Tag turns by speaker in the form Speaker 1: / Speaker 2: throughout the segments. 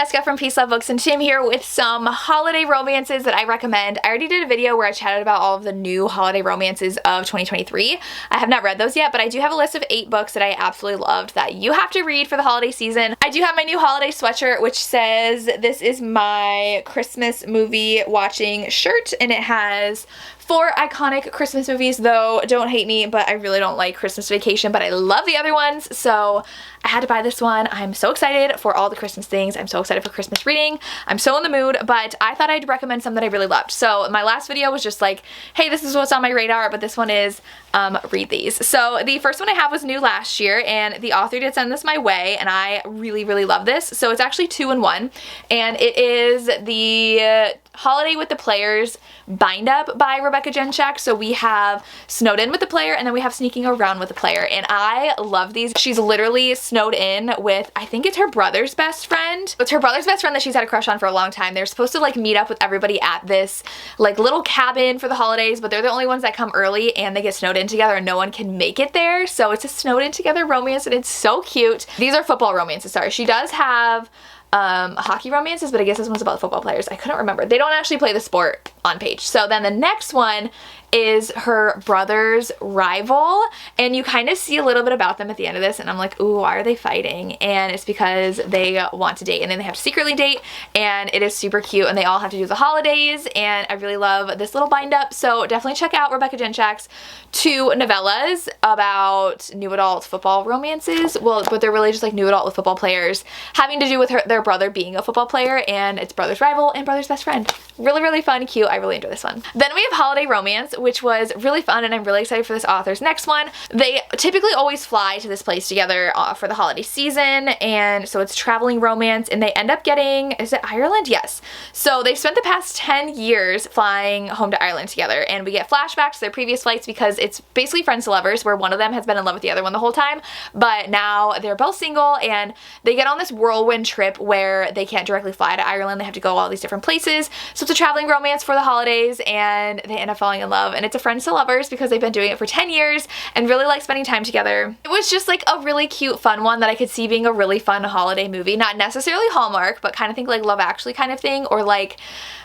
Speaker 1: Jessica from Peace Love Books, and Tim here with some holiday romances that I recommend. I already did a video where I chatted about all of the new holiday romances of 2023. I have not read those yet, but I do have a list of 8 books that I absolutely loved that you have to read for the holiday season. I do have my new holiday sweatshirt, which says this is my Christmas movie watching shirt, and it has 4 iconic Christmas movies, though don't hate me, but I really don't like Christmas Vacation, but I love the other ones, so I had to buy this one. I'm so excited for all the Christmas things. I'm so excited for Christmas reading. I'm so in the mood, but I thought I'd recommend some that I really loved. So my last video was just like, hey, this is what's on my radar, but this one is read these. So the first one I have was new last year, and the author did send this my way, and I really, really love this. So it's actually 2 in 1, and it is the Holiday with the Players bind up by Rebecca Genchak. So we have Snowed In with the Player, and then we have Sneaking Around with the Player, and I love these. She's literally snowed in with, I think it's her brother's best friend. It's her brother's best friend that she's had a crush on for a long time. They're supposed to like meet up with everybody at this like little cabin for the holidays, but they're the only ones that come early, and they get snowed in together and no one can make it there. So it's a snowed in together romance, and it's so cute. These are football romances, sorry. She does have hockey romances, but I guess this one's about football players. I couldn't remember. They don't actually play the sport on page. So then the next one is her brother's rival, and you kind of see a little bit about them at the end of this, and I'm like, ooh, why are they fighting? And it's because they want to date, and then they have to secretly date, and it is super cute, and they all have to do the holidays, and I really love this little bind up. So definitely check out Rebecca Genchak's 2 novellas about new adult football romances. Well, but they're really just like new adult with football players having to do with their brother being a football player, and it's brother's rival and brother's best friend. Really, really fun, cute. I really enjoy this one. Then we have Holiday Romance, which was really fun, and I'm really excited for this author's next one. They typically always fly to this place together for the holiday season, and so it's traveling romance, and they end up getting, is it Ireland? Yes. So they've spent the past 10 years flying home to Ireland together, and we get flashbacks to their previous flights because it's basically friends to lovers, where one of them has been in love with the other one the whole time, but now they're both single, and they get on this whirlwind trip where they can't directly fly to Ireland. They have to go all these different places. So it's a traveling romance for the holidays, and they end up falling in love, and it's a friends to lovers because they've been doing it for 10 years and really like spending time together. It was just like a really cute, fun one that I could see being a really fun holiday movie. Not necessarily Hallmark, but kind of think like Love Actually kind of thing, or like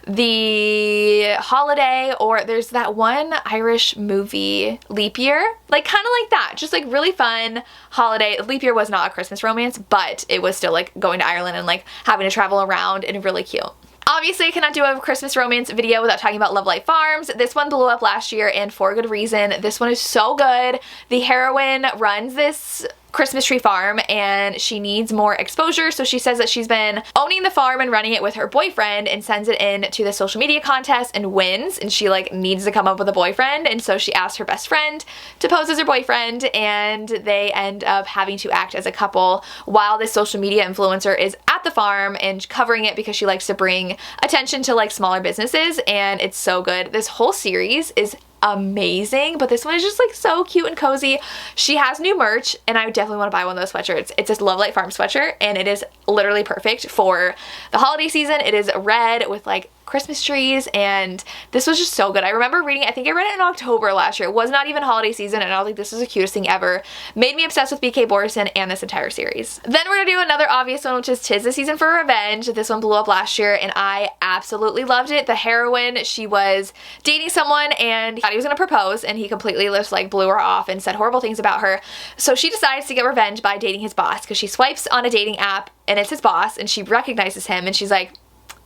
Speaker 1: The Holiday, or there's that one Irish movie, Leap Year, like kind of like that. Just like really fun holiday. Leap Year was not a Christmas romance, but it was still like going to Ireland and like having to travel around, and really cute. Obviously, I cannot do a Christmas romance video without talking about Love Light Farms. This one blew up last year, and for good reason. This one is so good. The heroine runs this Christmas tree farm, and she needs more exposure, so she says that she's been owning the farm and running it with her boyfriend, and sends it in to the social media contest and wins, and she like needs to come up with a boyfriend, and so she asks her best friend to pose as her boyfriend, and they end up having to act as a couple while this social media influencer is at the farm and covering it because she likes to bring attention to like smaller businesses, and it's so good. This whole series is amazing, but this one is just like so cute and cozy. She has new merch, and I definitely want to buy one of those sweatshirts. It's this Love Light Farm sweatshirt, and it is literally perfect for the holiday season. It is red with like Christmas trees, and this was just so good. I remember reading it, I think I read it in October last year. It was not even holiday season, and I was like, this is the cutest thing ever. Made me obsessed with BK Borison and this entire series. Then we're gonna do another obvious one, which is 'Tis the Season for Revenge. This one blew up last year, and I absolutely loved it. The heroine, she was dating someone, and he thought he was gonna propose, and he completely just like blew her off and said horrible things about her. So she decides to get revenge by dating his boss, because she swipes on a dating app, and it's his boss, and she recognizes him, and she's like,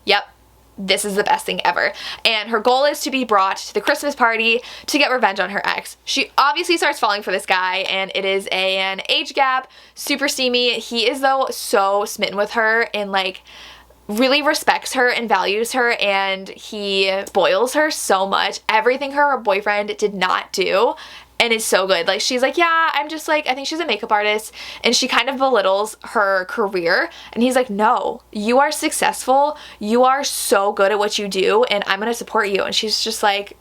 Speaker 1: yep, this is the best thing ever. And her goal is to be brought to the Christmas party to get revenge on her ex. She obviously starts falling for this guy, and it is an age gap, super steamy. He is though so smitten with her, and like really respects her and values her, and he spoils her so much. Everything her boyfriend did not do. And it's so good. Like, she's like, yeah, I'm just like, I think she's a makeup artist, and she kind of belittles her career, and he's like, no, you are successful, you are so good at what you do, and I'm gonna support you. And she's just like,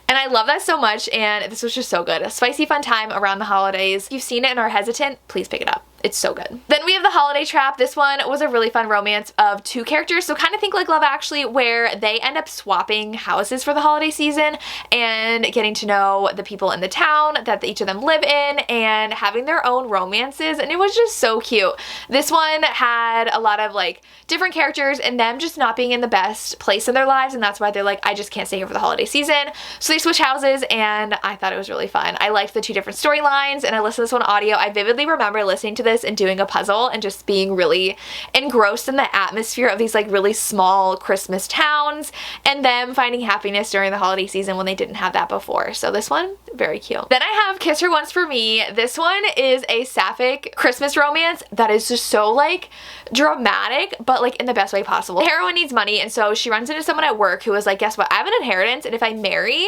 Speaker 1: and I love that so much, and this was just so good. A spicy fun time around the holidays. If you've seen it and are hesitant, please pick it up. it's so good. Then we have The Holiday Trap. This one was a really fun romance of two characters, so kind of think like Love Actually, where they end up swapping houses for the holiday season and getting to know the people in the town that each of them live in and having their own romances, and it was just so cute. This one had a lot of like different characters and them just not being in the best place in their lives, and that's why they're like, I just can't stay here for the holiday season. So they switch houses, and I thought it was really fun. I liked the two different storylines, and I listened to this one audio. I vividly remember listening to this and doing a puzzle and just being really engrossed in the atmosphere of these like really small Christmas towns and them finding happiness during the holiday season when they didn't have that before. So this one, very cute. Then I have Kiss Her Once for Me. This one is a sapphic Christmas romance that is just so like dramatic, but like in the best way possible. The heroine needs money, and so she runs into someone at work who is like, guess what, I have an inheritance, and if I marry,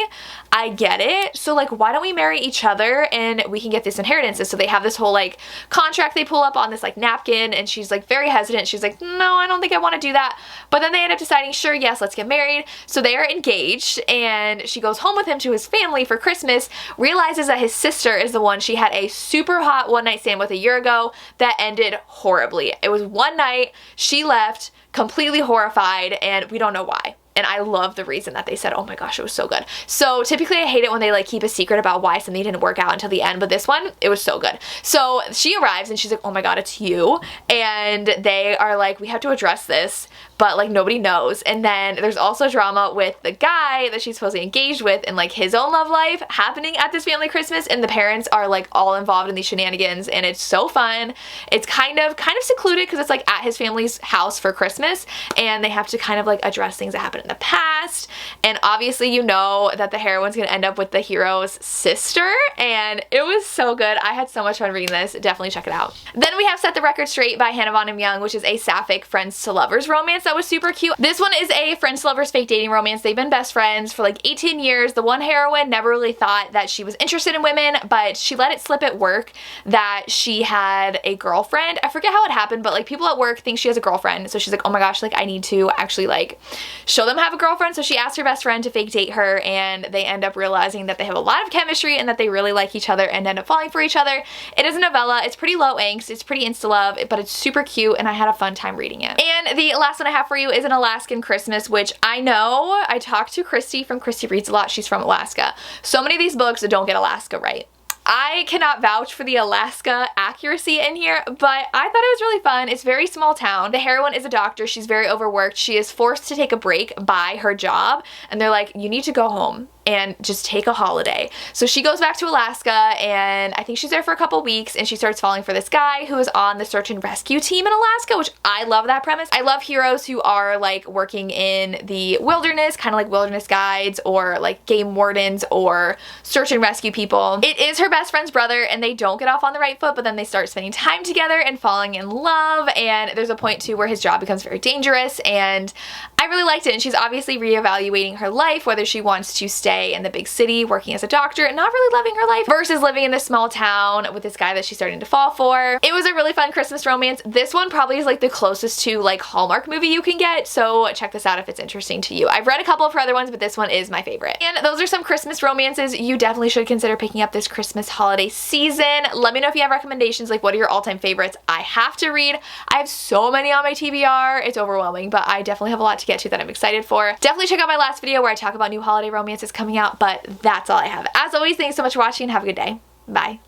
Speaker 1: I get it, so like why don't we marry each other and we can get this inheritance. And so they have this whole like contract they pull up on this like napkin, and she's like very hesitant. She's like, no, I don't think I want to do that. But then they end up deciding, sure, yes, let's get married. So they are engaged, and she goes home with him to his family for Christmas, realizes that his sister is the one she had a super hot one-night stand with a year ago that ended horribly. It was one night, she left completely horrified, and we don't know why. And I love the reason that they said, oh my gosh, it was so good. So typically I hate it when they like keep a secret about why something didn't work out until the end, but this one, it was so good. So she arrives and she's like, oh my God, it's you. And they are like, we have to address this, but like nobody knows. And then there's also drama with the guy that she's supposedly engaged with and like his own love life happening at this family Christmas, and the parents are like all involved in these shenanigans, and it's so fun. It's kind of secluded because it's like at his family's house for Christmas, and they have to kind of like address things that happened in the past. And obviously you know that the heroine's gonna end up with the hero's sister, and it was so good. I had so much fun reading this. Definitely check it out. Then we have Set the Record Straight by Hannah Von Young, which is a sapphic friends to lovers romance that was super cute. This one is a friends to lovers fake dating romance. They've been best friends for like 18 years. The one heroine never really thought that she was interested in women, but she let it slip at work that she had a girlfriend. I forget how it happened, but like people at work think she has a girlfriend, so she's like, oh my gosh, like I need to actually like show them I have a girlfriend. So she asked her best friend to fake date her, and they end up realizing that they have a lot of chemistry and that they really like each other and end up falling for each other. It is a novella. It's pretty low angst. It's pretty insta-love, but it's super cute, and I had a fun time reading it. And the last one I have for you is an Alaskan Christmas, which I know I talked to Christy from Christy Reads a Lot. She's from Alaska. So many of these books don't get Alaska right. I cannot vouch for the Alaska accuracy in here, but I thought it was really fun. It's a very small town. The heroine is a doctor. She's very overworked. She is forced to take a break by her job, and they're like, you need to go home and just take a holiday. So she goes back to Alaska, and I think she's there for a couple weeks, and she starts falling for this guy who is on the search and rescue team in Alaska, which I love that premise. I love heroes who are like working in the wilderness, kind of like wilderness guides or like game wardens or search and rescue people. It is her best friend's brother, and they don't get off on the right foot, but then they start spending time together and falling in love, and there's a point too where his job becomes very dangerous, and I really liked it. And she's obviously reevaluating her life, whether she wants to stay in the big city working as a doctor and not really loving her life versus living in this small town with this guy that she's starting to fall for. It was a really fun Christmas romance. This one probably is like the closest to like Hallmark movie you can get, so check this out if it's interesting to you. I've read a couple of her other ones, but this one is my favorite. And those are some Christmas romances you definitely should consider picking up this Christmas holiday season. Let me know if you have recommendations, like what are your all-time favorites I have to read. I have so many on my TBR, it's overwhelming, but I definitely have a lot to get to that I'm excited for. Definitely check out my last video where I talk about new holiday romances coming out, but that's all I have. As always, thanks so much for watching and have a good day. Bye.